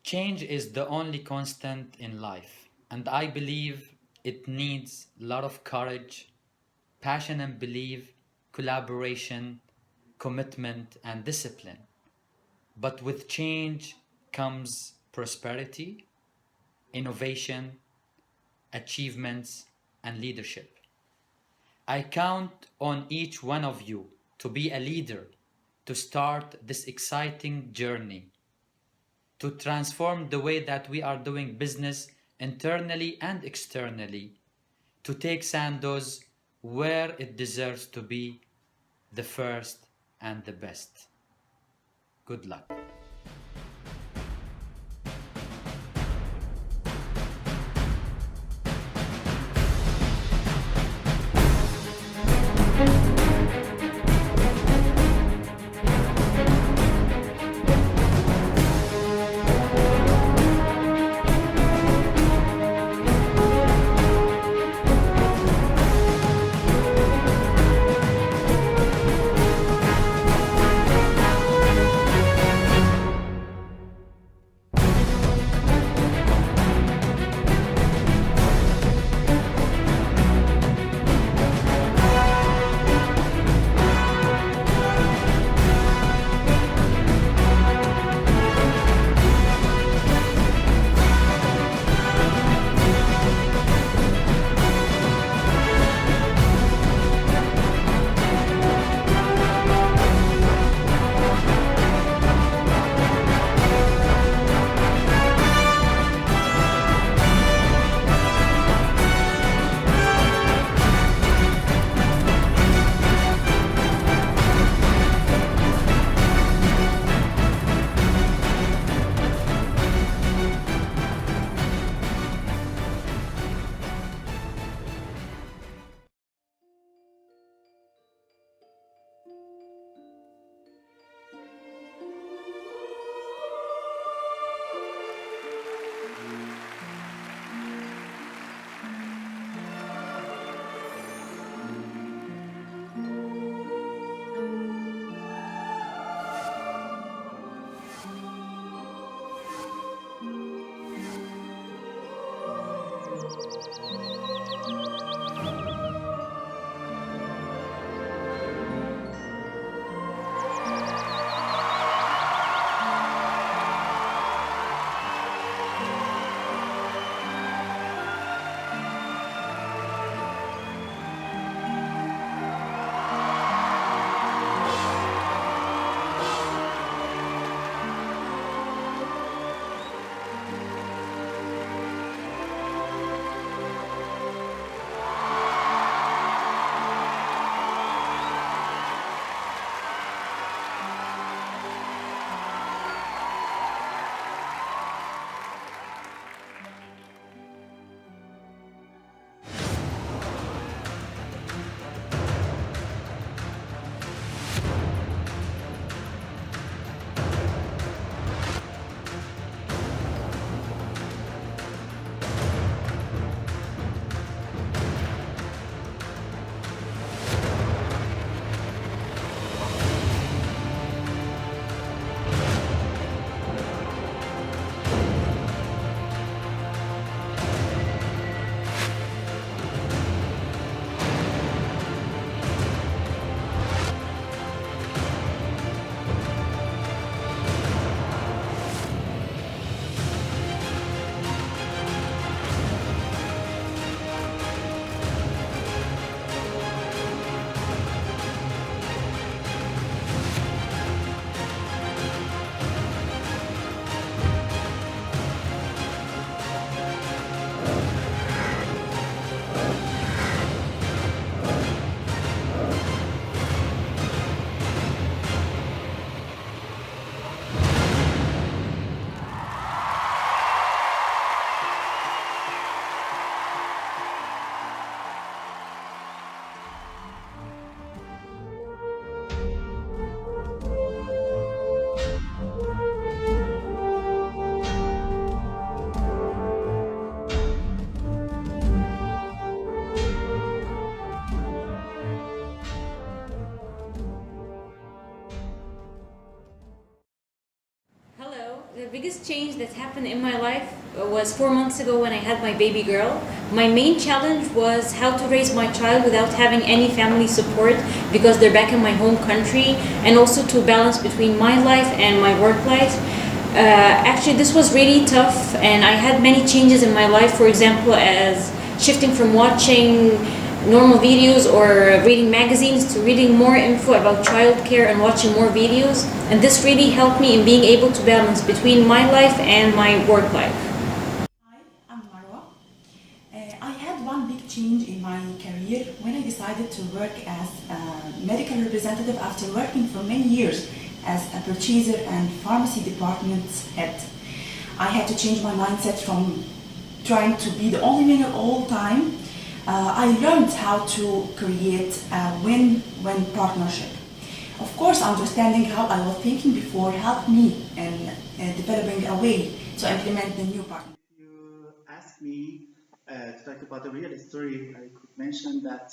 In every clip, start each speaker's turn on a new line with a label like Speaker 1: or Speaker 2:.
Speaker 1: Change is the only constant in life, and I believe it needs a lot of courage, passion and belief, collaboration, commitment, and discipline. But with change comes prosperity, innovation, achievements, and leadership. I count on each one of you to be a leader, to start this exciting journey, to transform the way that we are doing business internally and externally, to take Sandoz where it deserves to be, the first and the best. Good luck.
Speaker 2: The biggest change that happened in my life was 4 months ago when I had my baby girl. My main challenge was how to raise my child without having any family support because they're back in my home country, and also to balance between my life and my work life. Actually, this was really tough, and I had many changes in my life, for example, as shifting from watching normal videos or reading magazines to reading more info about childcare and watching more videos. And this really helped me in being able to balance between my life and my work life.
Speaker 3: Hi, I'm Marwa. I had one big change in my career when I decided to work as a medical representative after working for many years as a purchaser and pharmacy department's head. I had to change my mindset from trying to be the only winner all the time. I learned how to create a win-win partnership. Of course, understanding how I was thinking before helped me in developing a way to implement the new partnership.
Speaker 4: You asked me to talk about a real story. I could mention that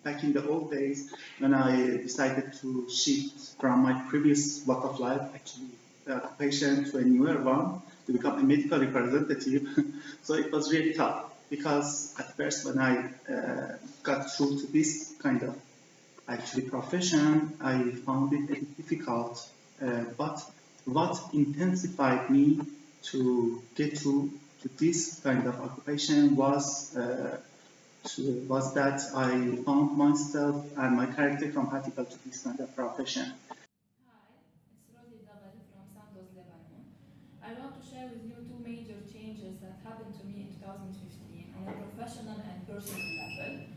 Speaker 4: back in the old days, when I decided to shift from my previous walk of life, actually occupation, to a newer one, to become a medical representative. So it was really tough because at first when I got through to this kind of actually profession, I found it a bit difficult. But what intensified me to get to this kind of occupation was that I found myself and my character compatible to this kind of profession.
Speaker 5: I want to share with you two major changes that happened to me in 2015 on a professional and personal level.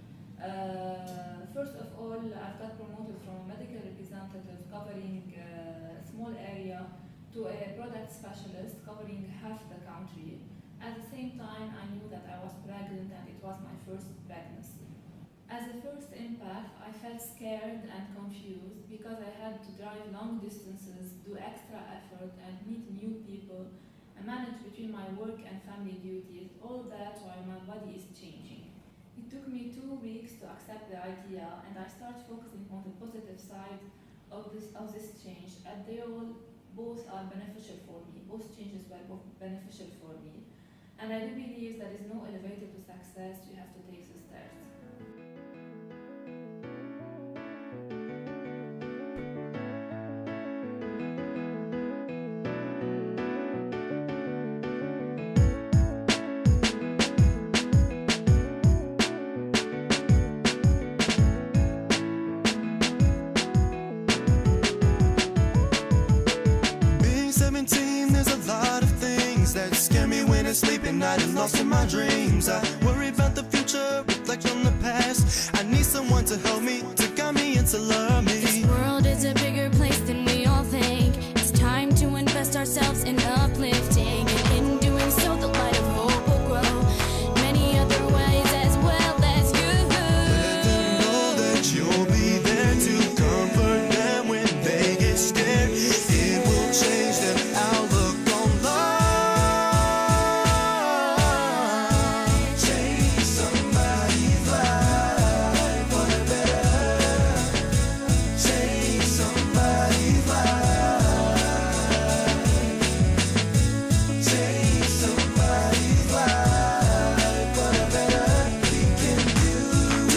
Speaker 5: First of all, I've got promoted from a medical representative covering a small area to a product specialist covering half the country. At the same time, I knew that I was pregnant and it was my first pregnancy. As a first impact, I felt scared and confused because I had to drive long distances, do extra effort, and meet new people, and manage between my work and family duties, all that while my body is changing. It took me 2 weeks to accept the idea, and I started focusing on the positive side of this change, and they all both are beneficial for me. Both changes were both beneficial for me, and I do believe there is no elevator to success. You have to take the stairs.
Speaker 6: Being 17, there's a lot of things that scare me when I sleep at night and lost in my dreams. I worry about the future, reflect on the past. I need someone to help me, to guide me and to love me.
Speaker 7: This world is a bigger place than we all think. It's time to invest ourselves in uplifting, and in doing so the light of hope will grow many other ways as well as you.
Speaker 6: Let them know that you'll be there to comfort them when they get scared. It will change their outlook on life. Change somebody's life for the better. Change somebody's life. Change somebody's life for the better. We can do it.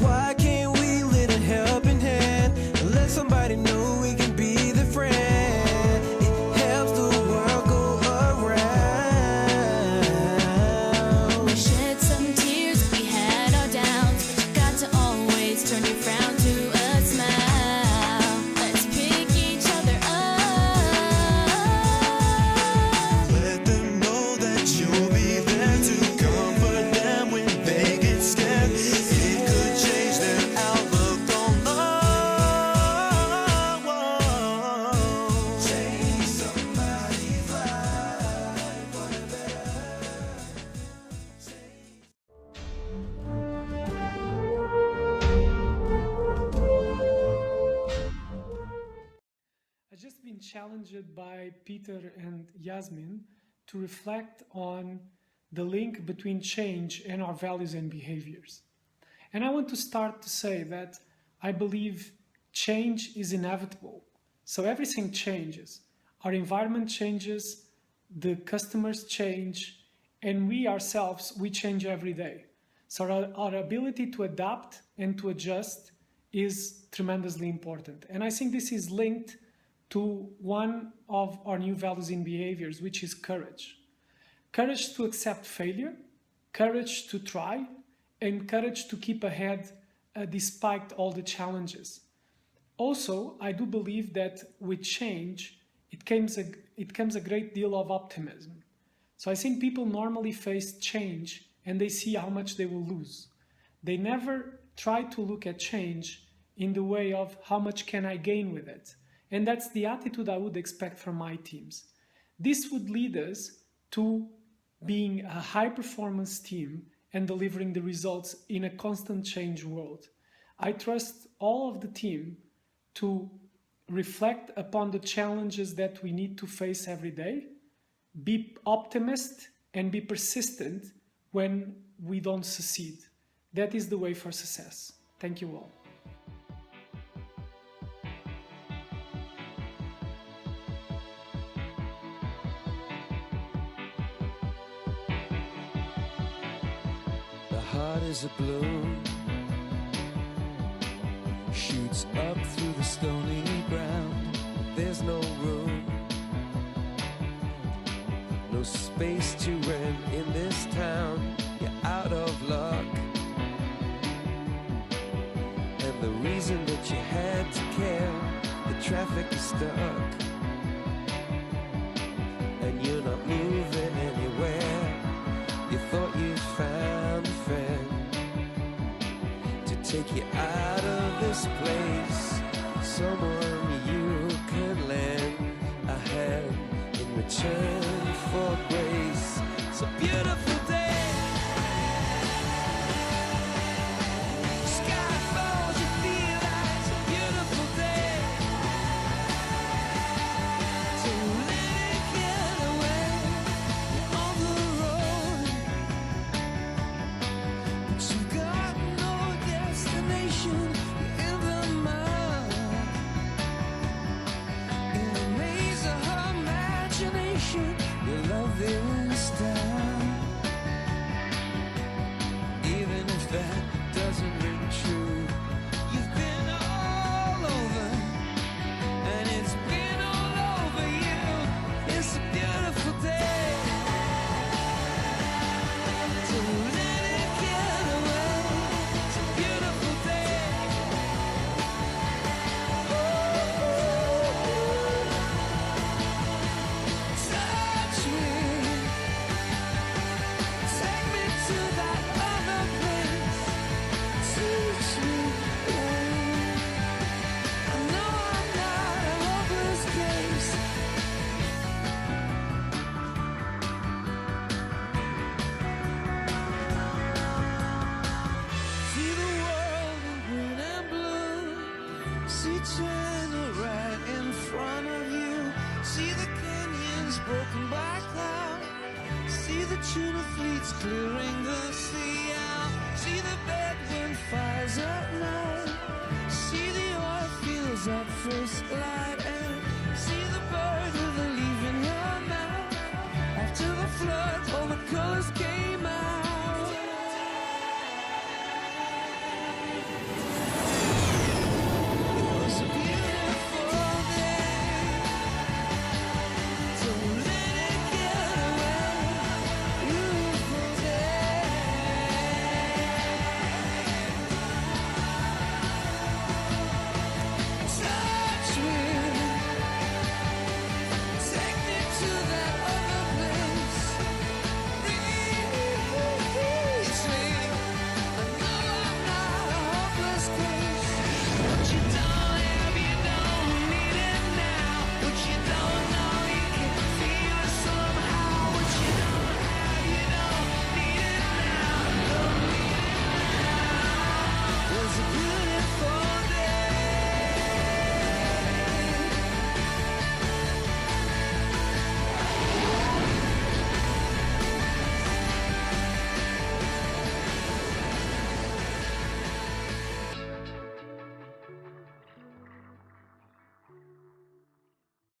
Speaker 6: Why can't we lend a helping hand? Let somebody know we can be the friend. It helps the world go around.
Speaker 7: We shed some tears, we had our doubts, but you got to always turn your frown to a smile. Let's pick each other up.
Speaker 6: Let them know that you'll be there to comfort them when they get scared. It could change their outlook on love. Change somebody's life for the better.
Speaker 8: I've just been challenged by Peter and Yasmin to reflect on the link between change and our values and behaviors. And I want to start to say that I believe change is inevitable. So everything changes. Our environment changes, the customers change, and we ourselves, we change every day. So our ability to adapt and to adjust is tremendously important. And I think this is linked to one of our new values in behaviors, which is courage. Courage to accept failure, courage to try, and courage to keep ahead despite all the challenges. Also, I do believe that with change, it comes a great deal of optimism. So I think people normally face change and they see how much they will lose. They never try to look at change in the way of how much can I gain with it. And that's the attitude I would expect from my teams. This would lead us to being a high-performance team and delivering the results in a constant change world. I trust all of the team to reflect upon the challenges that we need to face every day, be optimist, and be persistent when we don't succeed. That is the way for success. Thank you all.
Speaker 6: The heart is a balloon, shoots up through the stony ground. There's no room, no space to rent in this town. You're out of luck, and the reason that you had to care, the traffic is stuck, and you're not moving anywhere. You thought you found a friend to take you out of this place, someone you could lend a hand in return for grace. It's a beautiful day. Sky falls, you feel like it's a beautiful day. So let it get away. You're on the road, but you've got no destination. You're in the mud, in the maze of her imagination. Your love this time, even if that doesn't ring true. You've been all over, and it's been all over you. It's a beautiful day, so let it get away. It's a beautiful day. Touch me, take me to that other place. Teach me, I know I'm not a hopeless case. See the world in green and blue. See China right in front of you. See the canyons broken by cloud. See the tuna fleets clearing the sea out. See the bedroom fires at night. See the oil fields at first light.